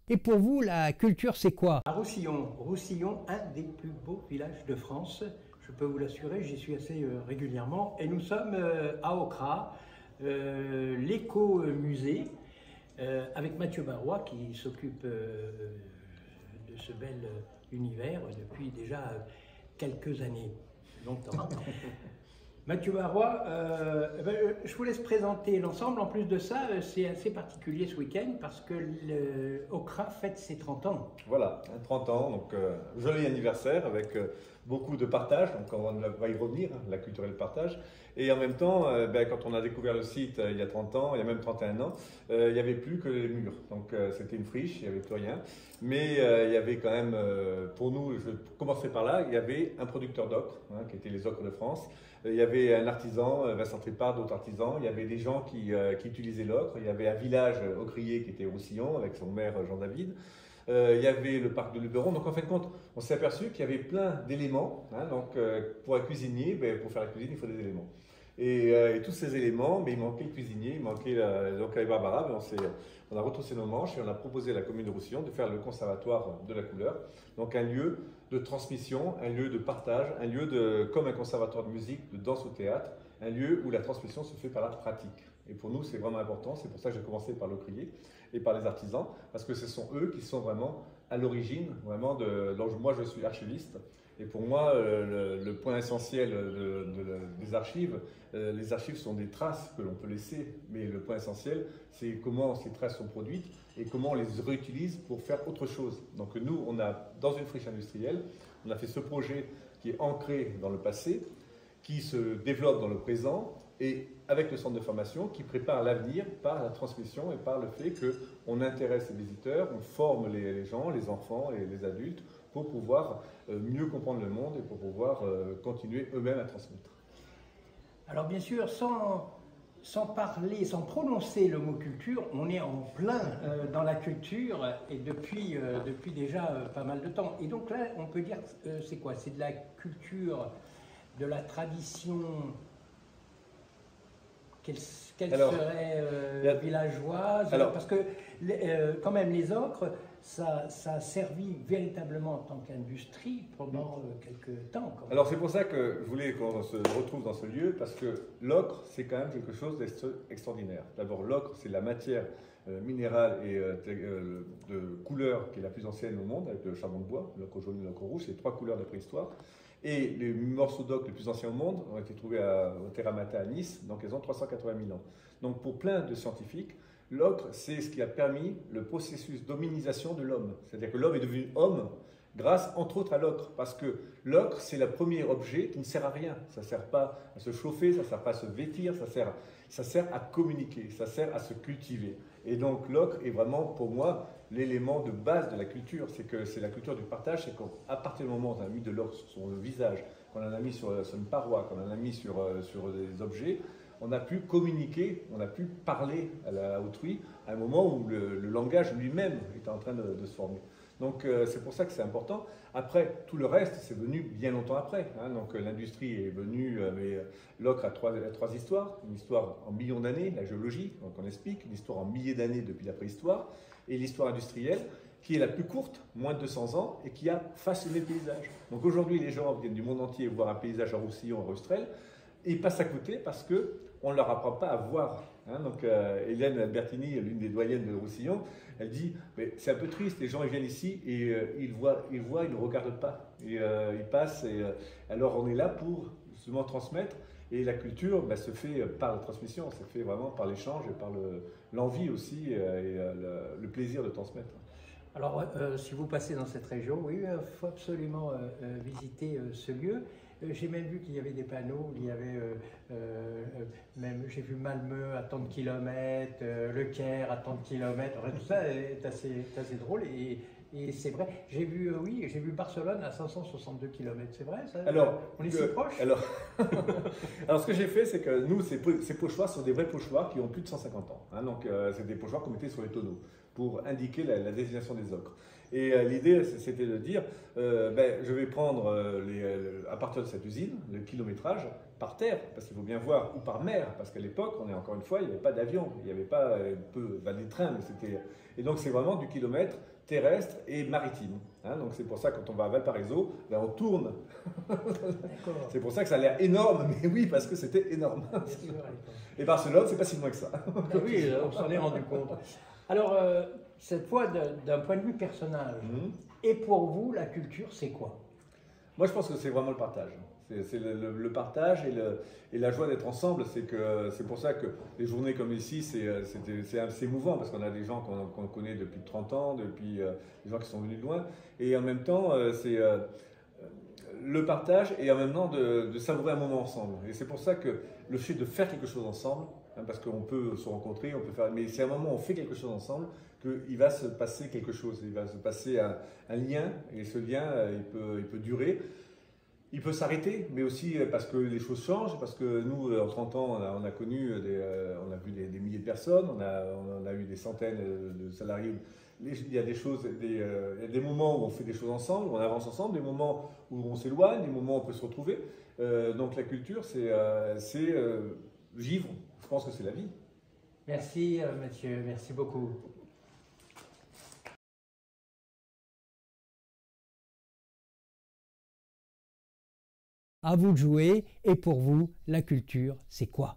Et pour vous, la culture, c'est quoi? À Roussillon, Roussillon, un des plus beaux villages de France. Je peux vous l'assurer, j'y suis assez régulièrement. Et nous sommes à Aucras, l'éco-musée, avec Mathieu Barrois qui s'occupe de ce bel univers depuis déjà quelques années, longtemps. Mathieu Barrois, je vous laisse présenter l'ensemble. En plus de ça, c'est assez particulier ce week-end parce que Aucras fête ses 30 ans. Voilà, 30 ans, donc joli anniversaire avec beaucoup de partage, donc on va y revenir, hein, la culture et le partage. Et en même temps, quand on a découvert le site il y a 30 ans, il y a même 31 ans, il n'y avait plus que les murs. Donc c'était une friche, il n'y avait plus rien. Mais il y avait quand même, pour nous, je commencerai par là, il y avait un producteur d'ocre, hein, qui était les ocres de France. Il y avait un artisan, Vincent Trépard, d'autres artisans. Il y avait des gens qui utilisaient l'ocre. Il y avait un village ocrier qui était au Roussillon avec son maire Jean-David. Il y avait le parc de Luberon. Donc en fin de compte, on s'est aperçu qu'il y avait plein d'éléments. Hein, donc pour un cuisinier, pour faire la cuisine, il faut des éléments. Et tous ces éléments, il manquait le cuisinier, il manquait donc avec Barbara, on a retroussé nos manches et on a proposé à la commune de Roussillon de faire le conservatoire de la couleur. Donc un lieu de transmission, un lieu de partage, un lieu comme un conservatoire de musique, de danse ou théâtre, un lieu où la transmission se fait par la pratique. Et pour nous, c'est vraiment important. C'est pour ça que j'ai commencé par l'ocrier et par les artisans, parce que ce sont eux qui sont vraiment à l'origine, vraiment moi, je suis archiviste. Et pour moi, le point essentiel des archives, les archives sont des traces que l'on peut laisser, mais le point essentiel, c'est comment ces traces sont produites et comment on les réutilise pour faire autre chose. Donc nous, dans une friche industrielle, on a fait ce projet qui est ancré dans le passé, qui se développe dans le présent, et avec le centre de formation qui prépare l'avenir par la transmission et par le fait qu'on intéresse les visiteurs, on forme les gens, les enfants et les adultes pour pouvoir mieux comprendre le monde et pour pouvoir continuer eux-mêmes à transmettre. Alors bien sûr, sans parler, sans prononcer le mot culture, on est en plein dans la culture et depuis déjà pas mal de temps. Et donc là, on peut dire, c'est quoi? C'est de la culture, de la tradition. Quelle serait villageoise? Parce que quand même les ocres, ça a servi véritablement en tant qu'industrie pendant quelques temps. Alors c'est pour ça que je voulais qu'on se retrouve dans ce lieu, parce que l'ocre, c'est quand même quelque chose d'extraordinaire. D'abord, l'ocre, c'est la matière minérale et de couleur qui est la plus ancienne au monde, avec le charbon de bois, l'ocre jaune et l'ocre rouge, c'est 3 couleurs de préhistoire. Et les morceaux d'ocre les plus anciens au monde ont été trouvés au Terra Mata à Nice, donc ils ont 380 000 ans. Donc pour plein de scientifiques, l'ocre, c'est ce qui a permis le processus d'hominisation de l'homme. C'est-à-dire que l'homme est devenu homme grâce, entre autres, à l'ocre. Parce que l'ocre, c'est le premier objet qui ne sert à rien. Ça ne sert pas à se chauffer, ça ne sert pas à se vêtir, ça sert à communiquer, ça sert à se cultiver. Et donc l'ocre est vraiment, pour moi, l'élément de base de la culture. C'est la culture du partage. C'est qu'à partir du moment où on a mis de l'ocre sur son visage, qu'on en a mis sur une paroi, qu'on en a mis sur des objets, on a pu communiquer, on a pu parler à autrui à un moment où le langage lui-même était en train de se former. Donc c'est pour ça que c'est important. Après, tout le reste, c'est venu bien longtemps après. Hein. Donc l'industrie est venue, mais l'ocre a trois histoires. Une histoire en millions d'années, la géologie, donc on explique, une histoire en milliers d'années depuis la préhistoire, et l'histoire industrielle, qui est la plus courte, moins de 200 ans, et qui a façonné le paysage. Donc aujourd'hui, les gens viennent du monde entier voir un paysage à Roussillon, à Rustrel, et ils passent à côté parce qu'on ne leur apprend pas à voir. Hein. Donc Hélène Albertini, l'une des doyennes de Roussillon, elle dit mais c'est un peu triste, les gens ils viennent ici et ils ne regardent pas. Et ils passent, et alors on est là pour justement transmettre. Et la culture se fait par la transmission, ça se fait vraiment par l'échange et par l'envie aussi et le plaisir de transmettre. Alors, si vous passez dans cette région, oui, il faut absolument visiter ce lieu. J'ai même vu qu'il y avait des panneaux, il y avait même, j'ai vu Malmö à tant de kilomètres, Le Caire à tant de kilomètres, tout ça est assez drôle et c'est vrai. J'ai vu, oui, j'ai vu Barcelone à 562 km, c'est vrai ça? Alors, on est si proche? Alors, ce que j'ai fait, c'est que nous, ces pochoirs sont des vrais pochoirs qui ont plus de 150 ans. Hein, donc, c'est des pochoirs qu'on mettait sur les tonneaux pour indiquer la désignation des ocres. Et l'idée, c'était de dire, je vais prendre à partir de cette usine, le kilométrage, par terre, parce qu'il faut bien voir, ou par mer, parce qu'à l'époque, on est encore une fois, il n'y avait pas d'avion, il n'y avait pas des trains, mais c'était... Et donc c'est vraiment du kilomètre terrestre et maritime. Hein, donc c'est pour ça quand on va à Valparaiso, ben, on tourne. C'est pour ça que ça a l'air énorme, mais oui, parce que c'était énorme. Et Barcelone, c'est pas si loin que ça. Ah oui, on s'en est rendu compte. Alors, cette fois, d'un point de vue personnage, et pour vous, la culture, c'est quoi? Moi, je pense que c'est vraiment le partage. C'est le partage et la joie d'être ensemble. C'est pour ça que les journées comme ici, c'est assez émouvant parce qu'on a des gens qu'on connaît depuis 30 ans, depuis des gens qui sont venus de loin. Et en même temps, c'est le partage et en même temps de savourer un moment ensemble. Et c'est pour ça que le fait de faire quelque chose ensemble, hein, parce qu'on peut se rencontrer, on peut faire, mais c'est un moment où on fait quelque chose ensemble qu'il va se passer quelque chose, il va se passer un lien, et ce lien, il peut durer. Il peut s'arrêter, mais aussi parce que les choses changent, parce que nous, en 30 ans, on a connu, on a vu des milliers de personnes, on a eu des centaines de salariés. Il y a des choses, il y a des moments où on fait des choses ensemble, où on avance ensemble, des moments où on s'éloigne, des moments où on peut se retrouver. Donc la culture, c'est vivre. Je pense que c'est la vie. Merci, Mathieu, merci beaucoup. À vous de jouer, et pour vous, la culture, c'est quoi?